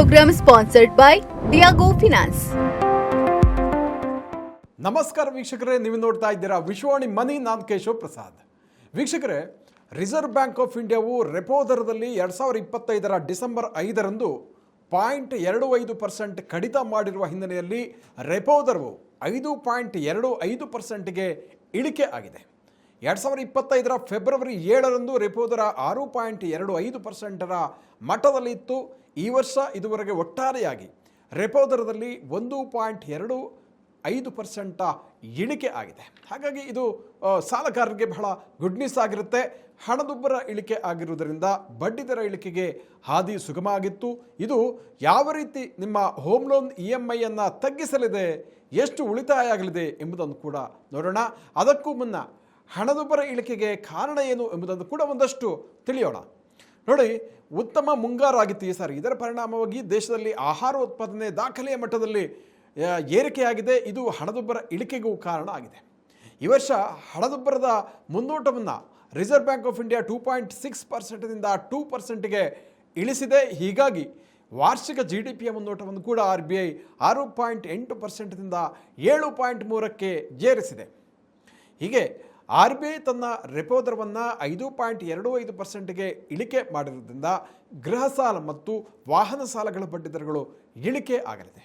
program sponsored by Diago Finance. ನಮಸ್ಕಾರ ವೀಕ್ಷಕರೇ, ನೀವು ನೋಡ್ತಾ ಇದ್ದೀರಾ ವಿಶ್ವವಾಣಿ ಮನಿ. ನಾನು ಕೇಶವ್ ಪ್ರಸಾದ್. ವೀಕ್ಷಕರೇ, ರಿಸರ್ವ್ ಬ್ಯಾಂಕ್ ಆಫ್ ಇಂಡಿಯಾವು ರೆಪೋ ದರದಲ್ಲಿ 2025 ಡಿಸೆಂಬರ್ 5ರಂದು 0.25% ಕಡಿತ ಮಾಡಿರುವ ಹಿನ್ನೆಲೆಯಲ್ಲಿ ರೆಪೋ ದರವು 5.25%ಗೆ ಇಳಿಕೆ ಆಗಿದೆ. 2025 ಫೆಬ್ರವರಿ 7ರಂದು ರೆಪೋ ದರ 6.25%ರ ಮಟ್ಟದಲ್ಲಿ ಇತ್ತು. ಈ ವರ್ಷ ಇದುವರೆಗೆ ಒಟ್ಟಾರೆಯಾಗಿ ರೆಪೋ ದರದಲ್ಲಿ 1.25% ಇಳಿಕೆ ಆಗಿದೆ. ಹಾಗಾಗಿ ಇದು ಸಾಲಗಾರರಿಗೆ ಬಹಳ ಗುಡ್ ನ್ಯೂಸ್ ಆಗಿರುತ್ತೆ. ಹಣದುಬ್ಬರ ಇಳಿಕೆ ಆಗಿರುವುದರಿಂದ ಬಡ್ಡಿ ದರ ಇಳಿಕೆಗೆ ಹಾದಿ ಸುಗಮ ಆಗಿತ್ತು. ಇದು ಯಾವ ರೀತಿ ನಿಮ್ಮ ಹೋಮ್ ಲೋನ್ EMI ಅನ್ನು ತಗ್ಗಿಸಲಿದೆ, ಎಷ್ಟು ಉಳಿತಾಯ ಆಗಲಿದೆ ಎಂಬುದನ್ನು ಕೂಡ ನೋಡೋಣ. ಅದಕ್ಕೂ ಮುನ್ನ ಹಣದುಬ್ಬರ ಇಳಿಕೆಗೆ ಕಾರಣ ಏನು ಎಂಬುದನ್ನು ಕೂಡ ಒಂದಷ್ಟು ತಿಳಿಯೋಣ. ನೋಡಿ, ಉತ್ತಮ ಮುಂಗಾರಾಗಿತ್ತು ಈ ಸಾರಿ. ಇದರ ಪರಿಣಾಮವಾಗಿ ದೇಶದಲ್ಲಿ ಆಹಾರ ಉತ್ಪಾದನೆ ದಾಖಲೆಯ ಮಟ್ಟದಲ್ಲಿ ಏರಿಕೆಯಾಗಿದೆ. ಇದು ಹಣದುಬ್ಬರ ಇಳಿಕೆಗೂ ಕಾರಣ ಆಗಿದೆ. ಈ ವರ್ಷ ಹಣದುಬ್ಬರದ ಮುನ್ನೋಟವನ್ನು ರಿಸರ್ವ್ ಬ್ಯಾಂಕ್ ಆಫ್ ಇಂಡಿಯಾ 2.6%ದಿಂದ 2%ಗೆ ಇಳಿಸಿದೆ. ಹೀಗಾಗಿ ವಾರ್ಷಿಕ GDPಯ ಮುನ್ನೋಟವನ್ನು ಕೂಡ RBI 6.8%ದಿಂದ 7.3ಕ್ಕೆ ಏರಿಸಿದೆ. ಹೀಗೆ RBI ತನ್ನ ರೆಪೋ ದರವನ್ನು 5.25%ಗೆ ಇಳಿಕೆ ಮಾಡಿರೋದ್ರಿಂದ ಗೃಹ ಸಾಲ ಮತ್ತು ವಾಹನ ಸಾಲಗಳ ಬಡ್ಡಿ ದರಗಳು ಇಳಿಕೆ ಆಗಲಿದೆ.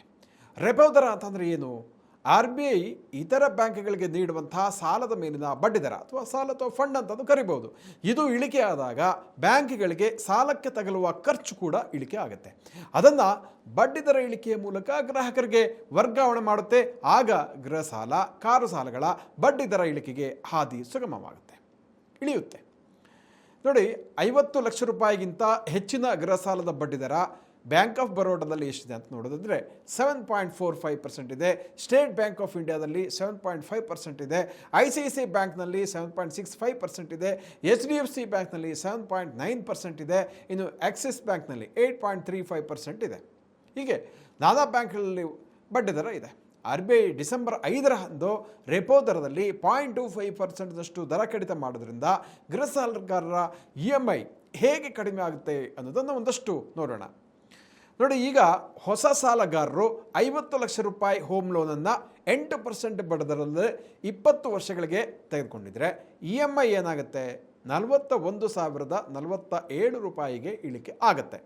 ರೆಪೋ ದರ ಅಂತಂದರೆ ಏನು? RBI ಇತರ ಬ್ಯಾಂಕ್ಗಳಿಗೆ ನೀಡುವಂತಹ ಸಾಲದ ಮೇಲಿನ ಬಡ್ಡಿ ದರ ಅಥವಾ ಸಾಲ ಅಥವಾ ಫಂಡ್ ಅಂತಂದು ಕರಿಬಹುದು. ಇದು ಇಳಿಕೆ ಆದಾಗ ಬ್ಯಾಂಕ್ಗಳಿಗೆ ಸಾಲಕ್ಕೆ ತಗಲುವ ಖರ್ಚು ಕೂಡ ಇಳಿಕೆ ಆಗುತ್ತೆ. ಅದನ್ನು ಬಡ್ಡಿ ದರ ಇಳಿಕೆಯ ಮೂಲಕ ಗ್ರಾಹಕರಿಗೆ ವರ್ಗಾವಣೆ ಮಾಡುತ್ತೆ. ಆಗ ಗೃಹ ಸಾಲ, ಕಾರು ಸಾಲಗಳ ಬಡ್ಡಿ ದರ ಇಳಿಕೆಗೆ ಹಾದಿ ಸುಗಮವಾಗುತ್ತೆ, ಇಳಿಯುತ್ತೆ. ನೋಡಿ, 50 ಲಕ್ಷ ರೂಪಾಯಿಗಿಂತ ಹೆಚ್ಚಿನ ಗೃಹ ಸಾಲದ ಬಡ್ಡಿ ದರ ಬ್ಯಾಂಕ್ ಆಫ್ ಬರೋಡಾದಲ್ಲಿ ಎಷ್ಟಿದೆ ಅಂತ ನೋಡೋದಾದರೆ 7.45% ಇದೆ. ಸ್ಟೇಟ್ ಬ್ಯಾಂಕ್ ಆಫ್ ಇಂಡಿಯಾದಲ್ಲಿ 7.5% ಇದೆ. ICICI ಬ್ಯಾಂಕ್ನಲ್ಲಿ 7.65% ಇದೆ. HDFC ಬ್ಯಾಂಕ್ನಲ್ಲಿ 7.9% ಇದೆ. ಇನ್ನು ಆಕ್ಸಿಸ್ ಬ್ಯಾಂಕ್ನಲ್ಲಿ 8.35% ಇದೆ. ಹೀಗೆ ನಾನಾ ಬ್ಯಾಂಕ್ಗಳಲ್ಲಿ ಬಡ್ಡಿ ದರ ಇದೆ. RBI ಡಿಸೆಂಬರ್ 5ರಂದು ರೆಪೋ ದರದಲ್ಲಿ 0.25%ದಷ್ಟು ದರ ಕಡಿತ ಮಾಡೋದ್ರಿಂದ ಗೃಹ ಸಾಲಗಾರರ EMI ಹೇಗೆ ಕಡಿಮೆ ಆಗುತ್ತೆ ಅನ್ನೋದನ್ನು ಒಂದಷ್ಟು ನೋಡೋಣ. ನೋಡಿ, ಈಗ ಹೊಸ ಸಾಲಗಾರರು 50 ಲಕ್ಷ ರೂಪಾಯಿ ಹೋಮ್ ಲೋನನ್ನು 8% ಬಡ್ಡಿದರದಲ್ಲಿ 20 ವರ್ಷಗಳಿಗೆ ತೆಗೆದುಕೊಂಡಿದ್ರೆ EMI ಏನಾಗುತ್ತೆ? 41,047 ರೂಪಾಯಿಗೆ ಇಳಿಕೆ ಆಗುತ್ತೆ.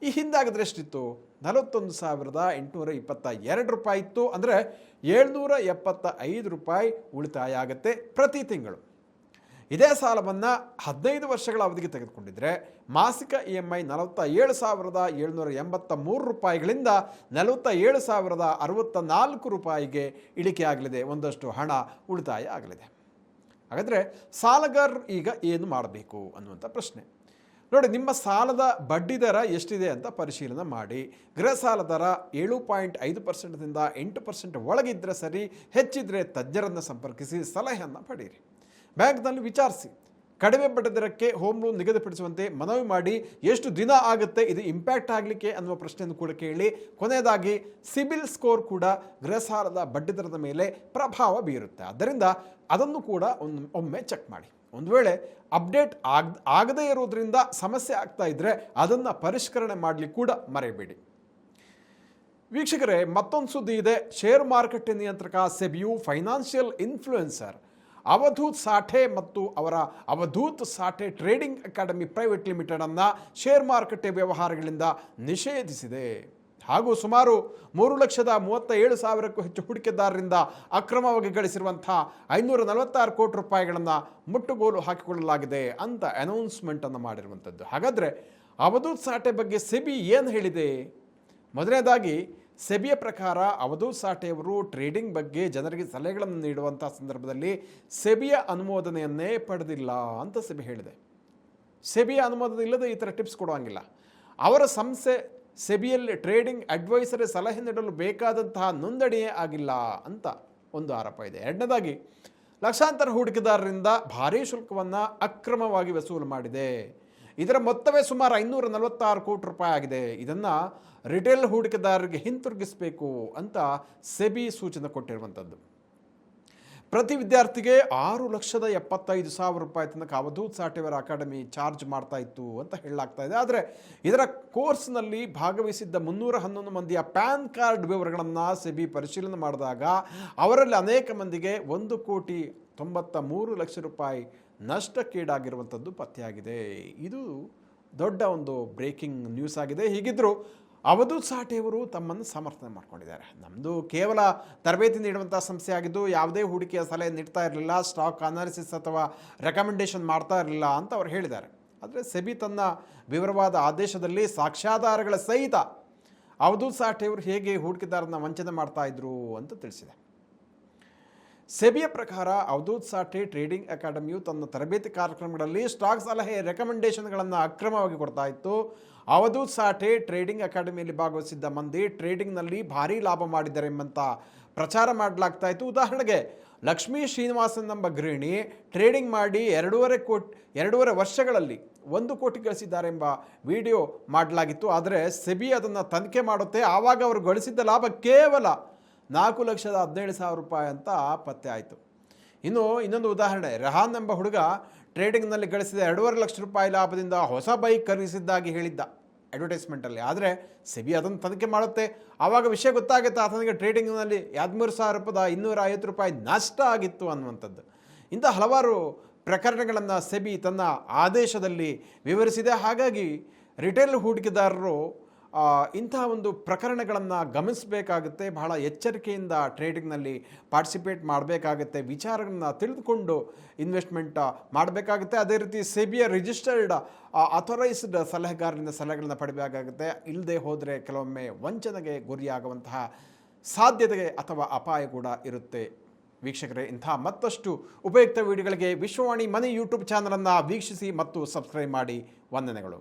ಈ ಹಿಂದಾಗಿದ್ರೆ ಎಷ್ಟಿತ್ತು? 41,822 ರೂಪಾಯಿ ಇತ್ತು. ಅಂದರೆ 775 ರೂಪಾಯಿ ಉಳಿತಾಯ ಆಗುತ್ತೆ ಪ್ರತಿ ತಿಂಗಳು. ಇದೇ ಸಾಲವನ್ನು 15 ವರ್ಷಗಳ ಅವಧಿಗೆ ತೆಗೆದುಕೊಂಡಿದ್ರೆ ಮಾಸಿಕ EMI 47,783 ರೂಪಾಯಿಗಳಿಂದ 47,064 ರೂಪಾಯಿಗೆ ಇಳಿಕೆ ಆಗಲಿದೆ. ಒಂದಷ್ಟು ಹಣ ಉಳಿತಾಯ ಆಗಲಿದೆ. ಹಾಗಾದರೆ ಸಾಲಗಾರರು ಈಗ ಏನು ಮಾಡಬೇಕು ಅನ್ನುವಂಥ ಪ್ರಶ್ನೆ. ನೋಡಿ, ನಿಮ್ಮ ಸಾಲದ ಬಡ್ಡಿ ದರ ಎಷ್ಟಿದೆ ಅಂತ ಪರಿಶೀಲನೆ ಮಾಡಿ. ಗೃಹ ಸಾಲ ದರ 7.5%ದಿಂದ 8% ಒಳಗಿದ್ದರೆ ಸರಿ, ಹೆಚ್ಚಿದ್ರೆ ತಜ್ಞರನ್ನು ಸಂಪರ್ಕಿಸಿ ಸಲಹೆಯನ್ನು ಪಡೆಯಿರಿ. ಬ್ಯಾಂಕ್ನಲ್ಲಿ ವಿಚಾರಿಸಿ. ಕಡಿಮೆ ಬಡ್ಡಿ ದರಕ್ಕೆ ಹೋಮ್ ಲೋನ್ ನಿಗದಿಪಡಿಸುವಂತೆ ಮನವಿ ಮಾಡಿ. ಎಷ್ಟು ದಿನ ಆಗುತ್ತೆ ಇದು ಇಂಪ್ಯಾಕ್ಟ್ ಆಗಲಿಕ್ಕೆ ಅನ್ನುವ ಪ್ರಶ್ನೆಯನ್ನು ಕೂಡ ಕೇಳಿ. ಕೊನೆಯದಾಗಿ ಸಿಬಿಲ್ ಸ್ಕೋರ್ ಕೂಡ ಗೃಹ ಸಾಲದ ಬಡ್ಡಿ ದರದ ಮೇಲೆ ಪ್ರಭಾವ ಬೀರುತ್ತೆ. ಆದ್ದರಿಂದ ಅದನ್ನು ಕೂಡ ಒಮ್ಮೆ ಚೆಕ್ ಮಾಡಿ. ಒಂದು ವೇಳೆ ಅಪ್ಡೇಟ್ ಆಗದೇ ಇರೋದ್ರಿಂದ ಸಮಸ್ಯೆ ಆಗ್ತಾ ಇದ್ದರೆ ಅದನ್ನು ಪರಿಷ್ಕರಣೆ ಮಾಡಲಿಕ್ಕೆ ಕೂಡ ಮರೆಯಬೇಡಿ. ವೀಕ್ಷಕರೇ, ಮತ್ತೊಂದು ಸುದ್ದಿ ಇದೆ. ಶೇರ್ ಮಾರುಕಟ್ಟೆ ನಿಯಂತ್ರಕ ಸೆಬಿಯು ಫೈನಾನ್ಷಿಯಲ್ ಇನ್ಫ್ಲೂಯೆನ್ಸರ್ ಅವಧೂತ್ ಸಾಠೆ ಮತ್ತು ಅವರ Avadhut Sathe trading academy private ಲಿಮಿಟೆಡನ್ನು ಶೇರ್ ಮಾರುಕಟ್ಟೆ ವ್ಯವಹಾರಗಳಿಂದ ನಿಷೇಧಿಸಿದೆ. ಹಾಗೂ ಸುಮಾರು 3,37,000ಕ್ಕೂ ಹೆಚ್ಚು ಹೂಡಿಕೆದಾರರಿಂದ ಅಕ್ರಮವಾಗಿ ಗಳಿಸಿರುವಂಥ 546 ಕೋಟಿ ರೂಪಾಯಿಗಳನ್ನು ಮುಟ್ಟುಗೋಲು ಹಾಕಿಕೊಳ್ಳಲಾಗಿದೆ ಅಂತ ಅನೌನ್ಸ್ಮೆಂಟನ್ನು ಮಾಡಿರುವಂಥದ್ದು. ಹಾಗಾದರೆ ಅವಧೂತ್ ಸಾಠೆ ಬಗ್ಗೆ ಸೆಬಿ ಏನು ಹೇಳಿದೆ? ಮೊದಲನೇದಾಗಿ ಸೆಬಿಯ ಪ್ರಕಾರ ಅವಧೂತ್ ಸಾಠೆಯವರು ಟ್ರೇಡಿಂಗ್ ಬಗ್ಗೆ ಜನರಿಗೆ ಸಲಹೆಗಳನ್ನು ನೀಡುವಂಥ ಸಂದರ್ಭದಲ್ಲಿ ಸೆಬಿಯ ಅನುಮೋದನೆಯನ್ನೇ ಪಡೆದಿಲ್ಲ ಅಂತ ಸೆಬಿ ಹೇಳಿದೆ. ಸೆಬಿಯ ಅನುಮೋದನೆ ಇಲ್ಲದೆ ಈ ಥರ ಟಿಪ್ಸ್ ಕೊಡುವಂಗಿಲ್ಲ. ಅವರ ಸಂಸ್ಥೆ ಸೆಬಿಯಲ್ಲಿ ಟ್ರೇಡಿಂಗ್ ಅಡ್ವೈಸರಿ ಸಲಹೆ ನೀಡಲು ಬೇಕಾದಂತಹ ನೋಂದಣಿಯೇ ಆಗಿಲ್ಲ ಅಂತ ಒಂದು ಆರೋಪ ಇದೆ. ಎರಡನೇದಾಗಿ ಲಕ್ಷಾಂತರ ಹೂಡಿಕೆದಾರರಿಂದ ಭಾರೀ ಶುಲ್ಕವನ್ನು ಅಕ್ರಮವಾಗಿ ವಸೂಲು ಮಾಡಿದೆ. ಇದರ ಮೊತ್ತವೇ ಸುಮಾರು 546 ಕೋಟಿ ರೂಪಾಯಿ ಆಗಿದೆ. ಇದನ್ನು ರಿಟೇಲ್ ಹೂಡಿಕೆದಾರರಿಗೆ ಹಿಂತಿರುಗಿಸಬೇಕು ಅಂತ ಸೆಬಿ ಸೂಚನೆ ಕೊಟ್ಟಿರುವಂಥದ್ದು. ಪ್ರತಿ ವಿದ್ಯಾರ್ಥಿಗೆ 6,75,000 ರೂಪಾಯಿ ತನಕ ಅವಧೂತ್ ಸಾಫ್ಟ್ವೇರ್ ಅಕಾಡೆಮಿ ಚಾರ್ಜ್ ಮಾಡ್ತಾ ಇತ್ತು ಅಂತ ಹೇಳಲಾಗ್ತಾ ಇದೆ. ಆದರೆ ಇದರ ಕೋರ್ಸ್ನಲ್ಲಿ ಭಾಗವಹಿಸಿದ್ದ 311 ಮಂದಿಯ ಪ್ಯಾನ್ ಕಾರ್ಡ್ ವಿವರಗಳನ್ನು ಸೆಬಿ ಪರಿಶೀಲನೆ ಮಾಡಿದಾಗ ಅವರಲ್ಲಿ ಅನೇಕ ಮಂದಿಗೆ 1,93,00,000 ರೂಪಾಯಿ ನಷ್ಟಕ್ಕೀಡಾಗಿರುವಂಥದ್ದು ಪತ್ತೆಯಾಗಿದೆ. ಇದು ದೊಡ್ಡ ಒಂದು ಬ್ರೇಕಿಂಗ್ ನ್ಯೂಸ್ ಆಗಿದೆ. ಹೀಗಿದ್ದರೂ ಅವಧೂತ್ ಸಾಠೆಯವರು ತಮ್ಮನ್ನು ಸಮರ್ಥನೆ ಮಾಡ್ಕೊಂಡಿದ್ದಾರೆ. ನಮ್ಮದು ಕೇವಲ ತರಬೇತಿ ನೀಡುವಂಥ ಸಂಸ್ಥೆ ಆಗಿದ್ದು ಯಾವುದೇ ಹೂಡಿಕೆಯ ಸಲಹೆ ನೀಡ್ತಾ ಇರಲಿಲ್ಲ, ಸ್ಟಾಕ್ ಅನಾಲಿಸಿಸ್ ಅಥವಾ ರೆಕಮೆಂಡೇಷನ್ ಮಾಡ್ತಾ ಇರಲಿಲ್ಲ ಅಂತ ಅವರು ಹೇಳಿದ್ದಾರೆ. ಆದರೆ ಸೆಬಿ ತನ್ನ ವಿವರವಾದ ಆದೇಶದಲ್ಲಿ ಸಾಕ್ಷ್ಯಾಧಾರಗಳ ಸಹಿತ ಅವಧೂತ್ ಸಾಠೆಯವರು ಹೇಗೆ ಹೂಡಿಕೆದಾರರನ್ನ ವಂಚನೆ ಮಾಡ್ತಾ ಇದ್ರು ಅಂತ ತಿಳಿಸಿದೆ. ಸೆಬಿಯ ಪ್ರಕಾರ ಅವಧೂತ್ ಸಾಠೆ ಟ್ರೇಡಿಂಗ್ ಅಕಾಡೆಮಿಯು ತನ್ನ ತರಬೇತಿ ಕಾರ್ಯಕ್ರಮಗಳಲ್ಲಿ ಸ್ಟಾಕ್ ಸಲಹೆ ರೆಕಮೆಂಡೇಷನ್ಗಳನ್ನು ಅಕ್ರಮವಾಗಿ ಕೊಡ್ತಾ ಇತ್ತು. ಅವಧೂತ್ ಸಾಠೆ ಟ್ರೇಡಿಂಗ್ ಅಕಾಡೆಮಿಯಲ್ಲಿ ಭಾಗವಹಿಸಿದ್ದ ಮಂದಿ ಟ್ರೇಡಿಂಗ್ನಲ್ಲಿ ಭಾರೀ ಲಾಭ ಮಾಡಿದ್ದಾರೆ ಎಂಬಂತ ಪ್ರಚಾರ ಮಾಡಲಾಗ್ತಾ ಇತ್ತು. ಉದಾಹರಣೆಗೆ ಲಕ್ಷ್ಮೀ ಶ್ರೀನಿವಾಸನ್ ಎಂಬ ಗೃಹಿಣಿ ಟ್ರೇಡಿಂಗ್ ಮಾಡಿ 2.5 ವರ್ಷಗಳಲ್ಲಿ 1 ಕೋಟಿ ಗಳಿಸಿದ್ದಾರೆ ಎಂಬ ವಿಡಿಯೋ ಮಾಡಲಾಗಿತ್ತು. ಆದರೆ ಸೆಬಿ ಅದನ್ನು ತನಿಖೆ ಮಾಡುತ್ತೆ. ಆವಾಗ ಅವರು ಗಳಿಸಿದ್ದ ಲಾಭ ಕೇವಲ 4,17,000 ರೂಪಾಯಿ ಅಂತ ಪತ್ತೆ ಆಯಿತು. ಇನ್ನು ಇನ್ನೊಂದು ಉದಾಹರಣೆ, ರೆಹಾನ್ ಎಂಬ ಹುಡುಗ ಟ್ರೇಡಿಂಗ್ನಲ್ಲಿ ಗಳಿಸಿದ 2.5 ಲಕ್ಷ ರೂಪಾಯಿ ಲಾಭದಿಂದ ಹೊಸ ಬೈಕ್ ಖರೀದಿಸಿದ್ದಾಗಿ ಹೇಳಿದ್ದ ಅಡ್ವರ್ಟೈಸ್ಮೆಂಟಲ್ಲಿ. ಆದರೆ ಸೆಬಿ ಅದನ್ನು ತನಿಖೆ ಮಾಡುತ್ತೆ. ಆವಾಗ ವಿಷಯ ಗೊತ್ತಾಗುತ್ತೆ ಆತನಿಗೆ ಟ್ರೇಡಿಂಗ್ನಲ್ಲಿ 13,250 ರೂಪಾಯಿ ನಷ್ಟ ಆಗಿತ್ತು ಅನ್ನುವಂಥದ್ದು. ಇಂಥ ಹಲವಾರು ಪ್ರಕರಣಗಳನ್ನು ಸೆಬಿ ತನ್ನ ಆದೇಶದಲ್ಲಿ ವಿವರಿಸಿದೆ. ಹಾಗಾಗಿ ರಿಟೇಲ್ ಹೂಡಿಕೆದಾರರು ಇಂತಹ ಒಂದು ಪ್ರಕರಣಗಳನ್ನು ಗಮನಿಸಬೇಕಾಗುತ್ತೆ. ಬಹಳ ಎಚ್ಚರಿಕೆಯಿಂದ ಟ್ರೇಡಿಂಗ್ನಲ್ಲಿ ಪಾರ್ಟಿಸಿಪೇಟ್ ಮಾಡಬೇಕಾಗುತ್ತೆ. ವಿಚಾರಗಳನ್ನು ತಿಳಿದುಕೊಂಡು ಇನ್ವೆಸ್ಟ್ಮೆಂಟ್ ಮಾಡಬೇಕಾಗುತ್ತೆ. ಅದೇ ರೀತಿ ಸೆಬಿಯ ರಿಜಿಸ್ಟರ್ಡ್ ಅಥರೈಸ್ಡ್ ಸಲಹೆಗಾರರಿಂದ ಸಲಹೆಗಳನ್ನು ಪಡೆಯಬೇಕಾಗುತ್ತೆ. ಇಲ್ಲದೆ ಹೋದರೆ ಕೆಲವೊಮ್ಮೆ ವಂಚನೆಗೆ ಗುರಿಯಾಗುವಂತಹ ಸಾಧ್ಯತೆ ಅಥವಾ ಅಪಾಯ ಕೂಡ ಇರುತ್ತೆ. ವೀಕ್ಷಕರೇ, ಇಂತಹ ಮತ್ತಷ್ಟು ಉಪಯುಕ್ತ ವಿಡಿಯೋಗಳಿಗೆ ವಿಶ್ವವಾಣಿ ಮನಿ ಯೂಟ್ಯೂಬ್ ಚಾನಲನ್ನು ವೀಕ್ಷಿಸಿ ಮತ್ತು ಸಬ್ಸ್ಕ್ರೈಬ್ ಮಾಡಿ. ವಂದನೆಗಳು.